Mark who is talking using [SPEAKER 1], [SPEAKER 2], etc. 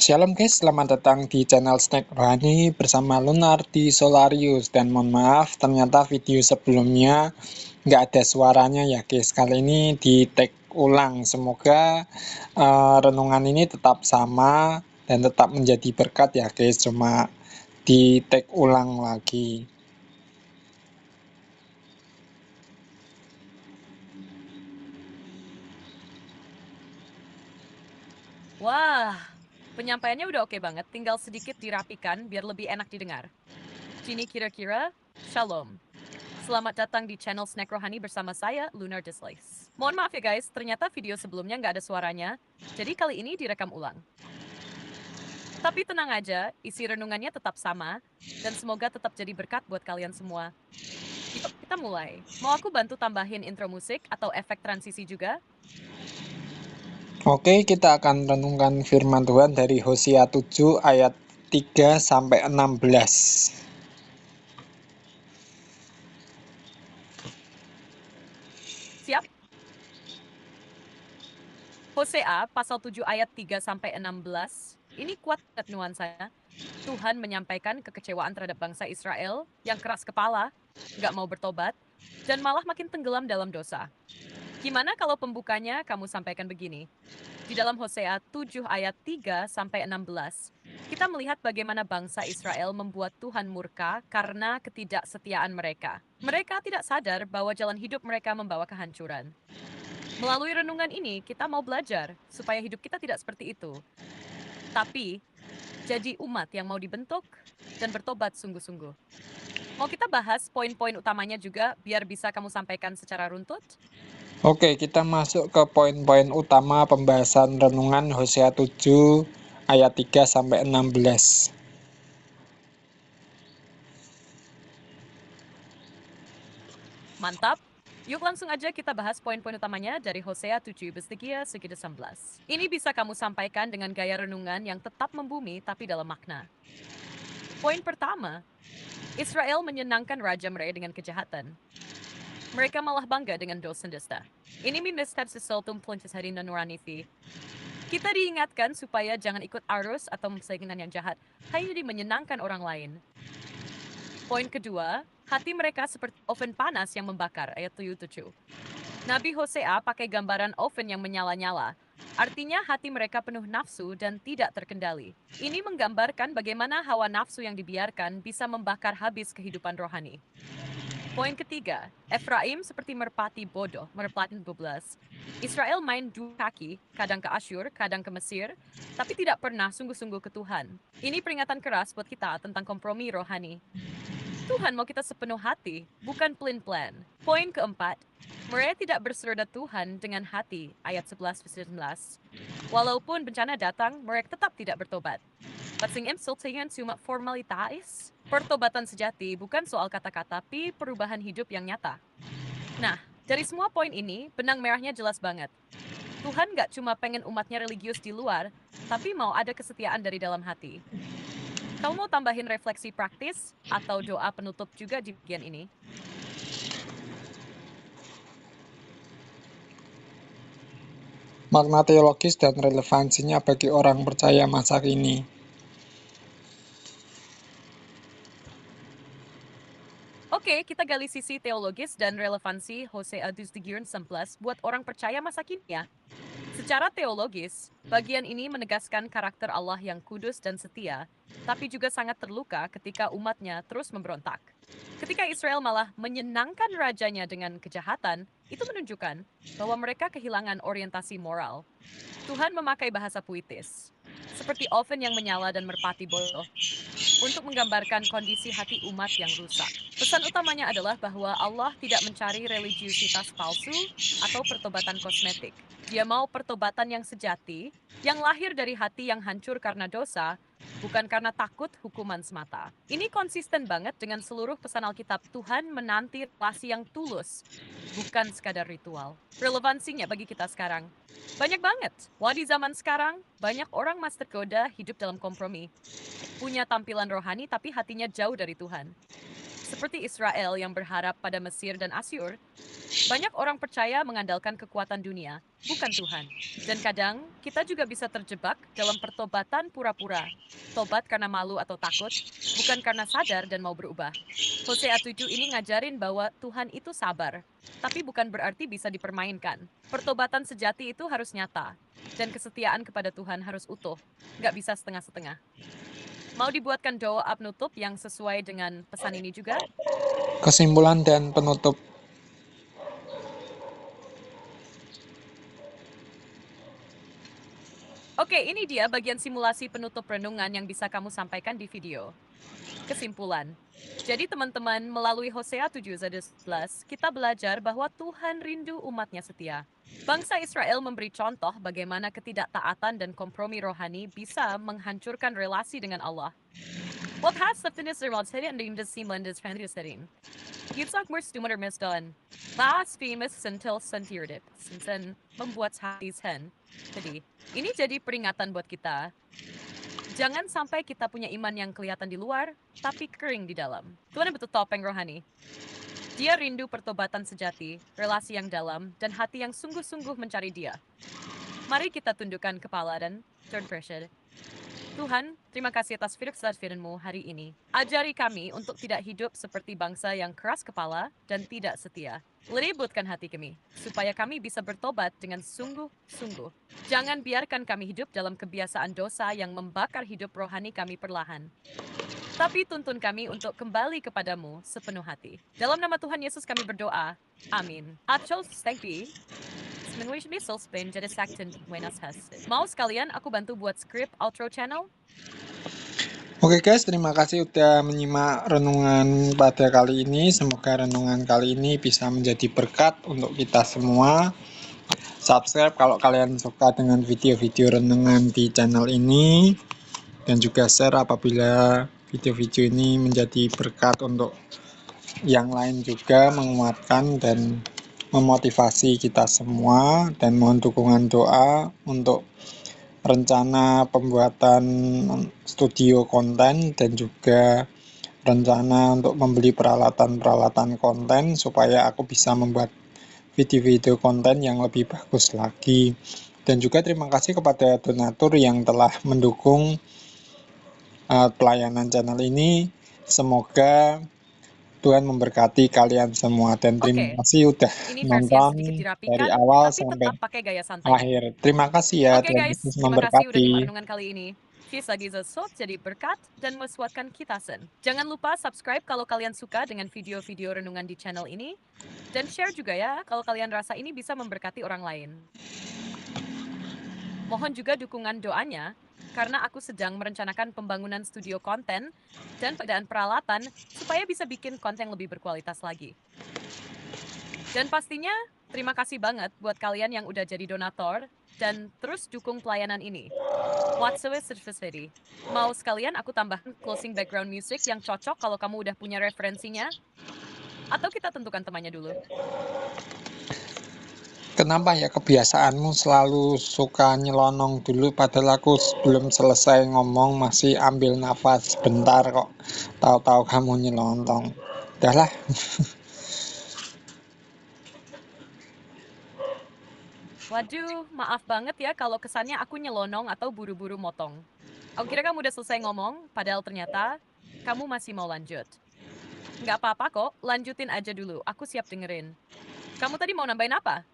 [SPEAKER 1] Shalom guys, selamat datang di channel Snack Rohani bersama Lunar di Solarius. Dan mohon maaf, ternyata video sebelumnya nggak ada suaranya ya guys. Kali ini di take ulang. Semoga renungan ini tetap sama dan tetap menjadi berkat ya guys. Cuma di take ulang lagi.
[SPEAKER 2] Wah, penyampaiannya udah oke banget, tinggal sedikit dirapikan biar lebih enak didengar. Gini kira-kira, Shalom. Selamat datang di channel Snack Rohani bersama saya, Lunar Dislice. Mohon maaf ya guys, ternyata video sebelumnya nggak ada suaranya, jadi kali ini direkam ulang. Tapi tenang aja, isi renungannya tetap sama, dan semoga tetap jadi berkat buat kalian semua. Yuk, kita mulai. Mau aku bantu tambahin intro musik atau efek transisi juga?
[SPEAKER 1] Oke, kita akan renungkan firman Tuhan dari Hosea 7 ayat 3 sampai 16.
[SPEAKER 2] Siap? Hosea pasal 7 ayat 3 sampai 16. Ini kuat banget nuansanya. Tuhan menyampaikan kekecewaan terhadap bangsa Israel yang keras kepala, nggak mau bertobat, dan malah makin tenggelam dalam dosa. Gimana kalau pembukanya kamu sampaikan begini? Di dalam Hosea 7 ayat 3 sampai 16, kita melihat bagaimana bangsa Israel membuat Tuhan murka karena ketidaksetiaan mereka. Mereka tidak sadar bahwa jalan hidup mereka membawa kehancuran. Melalui renungan ini, kita mau belajar supaya hidup kita tidak seperti itu. Tapi, jadi umat yang mau dibentuk dan bertobat sungguh-sungguh. Mau kita bahas poin-poin utamanya juga biar bisa kamu sampaikan secara runtut?
[SPEAKER 1] Oke, kita masuk ke poin-poin utama pembahasan renungan Hosea 7 ayat 3 sampai 16.
[SPEAKER 2] Mantap. Yuk langsung aja kita bahas poin-poin utamanya dari Hosea 7 Bestigia segi 19. Ini bisa kamu sampaikan dengan gaya renungan yang tetap membumi tapi dalam makna. Poin pertama, Israel menyenangkan raja mereka dengan kejahatan. Mereka malah bangga dengan dosa dusta. Ini minister sesultum pluncis hari nuranifi. Kita diingatkan supaya jangan ikut arus atau persaingan yang jahat, hanya menyenangkan orang lain. Poin kedua, hati mereka seperti oven panas yang membakar, ayat 7. Nabi Hosea pakai gambaran oven yang menyala-nyala. Artinya hati mereka penuh nafsu dan tidak terkendali. Ini menggambarkan bagaimana hawa nafsu yang dibiarkan bisa membakar habis kehidupan rohani. Poin ketiga, Efraim seperti merpati bodoh, merpati 12. Israel main dua kaki, kadang ke Asyur, kadang ke Mesir, tapi tidak pernah sungguh-sungguh ke Tuhan. Ini peringatan keras buat kita tentang kompromi rohani. Tuhan mau kita sepenuh hati, bukan plan-plan. Poin keempat, mereka tidak berseroda Tuhan dengan hati, ayat 11-19. Walaupun bencana datang, mereka tetap tidak bertobat. Patsing insultingan cuma formalitas. Pertobatan sejati bukan soal kata-kata, tapi perubahan hidup yang nyata. Nah, dari semua poin ini, benang merahnya jelas banget. Tuhan gak cuma pengen umatnya religius di luar, tapi mau ada kesetiaan dari dalam hati. Kamu mau tambahin refleksi praktis atau doa penutup juga di bagian ini?
[SPEAKER 1] Makna teologis dan relevansinya bagi orang percaya masa kini.
[SPEAKER 2] Oke, kita gali sisi teologis dan relevansi Hosea 11 buat orang percaya masa kini ya. Secara teologis, bagian ini menegaskan karakter Allah yang kudus dan setia, tapi juga sangat terluka ketika umatnya terus memberontak. Ketika Israel malah menyenangkan rajanya dengan kejahatan, itu menunjukkan bahwa mereka kehilangan orientasi moral. Tuhan memakai bahasa puitis, seperti oven yang menyala dan merpati bodoh, untuk menggambarkan kondisi hati umat yang rusak. Pesan utamanya adalah bahwa Allah tidak mencari religiusitas palsu atau pertobatan kosmetik. Dia mau pertobatan yang sejati, yang lahir dari hati yang hancur karena dosa, bukan karena takut hukuman semata. Ini konsisten banget dengan seluruh pesan Alkitab. Tuhan menanti relasi yang tulus, bukan sekadar ritual. Relevansinya bagi kita sekarang banyak banget. Wah, di zaman sekarang, banyak orang masih tergoda hidup dalam kompromi. Punya tampilan rohani tapi hatinya jauh dari Tuhan. Seperti Israel yang berharap pada Mesir dan Asyur, banyak orang percaya mengandalkan kekuatan dunia, bukan Tuhan. Dan kadang kita juga bisa terjebak dalam pertobatan pura-pura. Tobat karena malu atau takut, bukan karena sadar dan mau berubah. Hosea 7 ini ngajarin bahwa Tuhan itu sabar, tapi bukan berarti bisa dipermainkan. Pertobatan sejati itu harus nyata, dan kesetiaan kepada Tuhan harus utuh, nggak bisa setengah-setengah. Mau dibuatkan doa penutup yang sesuai dengan pesan ini juga?
[SPEAKER 1] Kesimpulan dan penutup.
[SPEAKER 2] Oke, ini dia bagian simulasi penutup renungan yang bisa kamu sampaikan di video. Kesimpulan. Jadi teman-teman, melalui Hosea 7:11, kita belajar bahwa Tuhan rindu umatnya setia. Bangsa Israel memberi contoh bagaimana ketidaktaatan dan kompromi rohani bisa menghancurkan relasi dengan Allah. Wat has serin des simandes serin. Gibsak merstummer misdan. Laas famous sentil sentirdip. Sinsen membuat hati sen. Jadi, ini jadi peringatan buat kita. Jangan sampai kita punya iman yang kelihatan di luar, tapi kering di dalam. Tuhan betul topeng rohani. Dia rindu pertobatan sejati, relasi yang dalam, dan hati yang sungguh-sungguh mencari dia. Mari kita tundukkan kepala dan turn pressure. Tuhan, terima kasih atas firman-Mu hari ini. Ajari kami untuk tidak hidup seperti bangsa yang keras kepala dan tidak setia. Lembutkan hati kami, supaya kami bisa bertobat dengan sungguh-sungguh. Jangan biarkan kami hidup dalam kebiasaan dosa yang membakar hidup rohani kami perlahan. Tapi tuntun kami untuk kembali kepadamu sepenuh hati. Dalam nama Tuhan Yesus kami berdoa. Amin. Achol stengpi. Mau sekalian aku bantu buat skrip outro channel?
[SPEAKER 1] Oke guys, terima kasih udah menyimak renungan pada kali ini. Semoga renungan kali ini bisa menjadi berkat untuk kita semua. Subscribe kalau kalian suka dengan video-video renungan di channel ini. Dan juga share apabila video-video ini menjadi berkat untuk yang lain juga, menguatkan dan memotivasi kita semua. Dan mohon dukungan doa untuk rencana pembuatan studio konten dan juga rencana untuk membeli peralatan-peralatan konten supaya aku bisa membuat video-video konten yang lebih bagus lagi. Dan juga terima kasih kepada donatur yang telah mendukung pelayanan channel ini. Semoga Tuhan memberkati kalian semua dan terima
[SPEAKER 2] Oke,
[SPEAKER 1] kasih udah
[SPEAKER 2] ini versi yang sedikit
[SPEAKER 1] nonton dari
[SPEAKER 2] dirapikan,
[SPEAKER 1] awal
[SPEAKER 2] tapi
[SPEAKER 1] sampai
[SPEAKER 2] tetap pakai gaya santai.
[SPEAKER 1] akhir. Terima kasih ya,
[SPEAKER 2] Oke
[SPEAKER 1] Tuhan
[SPEAKER 2] guys,
[SPEAKER 1] Yesus
[SPEAKER 2] terima kasih udah nyimak
[SPEAKER 1] memberkati.
[SPEAKER 2] renungan kali ini. Kisah Giza Sot jadi berkat dan mesuatkan kita sen. Jangan lupa subscribe kalau kalian suka dengan video-video renungan di channel ini. Dan share juga ya kalau kalian rasa ini bisa memberkati orang lain. Mohon juga dukungan doanya, karena aku sedang merencanakan pembangunan studio konten dan pengadaan peralatan supaya bisa bikin konten lebih berkualitas lagi. Dan pastinya, terima kasih banget buat kalian yang udah jadi donatur dan terus dukung pelayanan ini. Whatsoever. Mau sekalian aku tambahkan closing background music yang cocok kalau kamu udah punya referensinya? Atau kita tentukan temannya dulu?
[SPEAKER 1] Kenapa ya kebiasaanmu selalu suka nyelonong dulu padahal aku belum selesai ngomong masih ambil nafas sebentar kok. Tahu-tahu kamu nyelonong. Udahlah.
[SPEAKER 2] Waduh, maaf banget ya kalau kesannya aku nyelonong atau buru-buru motong. Aku kira kamu udah selesai ngomong, padahal ternyata kamu masih mau lanjut. Nggak apa-apa kok, lanjutin aja dulu. Aku siap dengerin. Kamu tadi mau nambahin apa?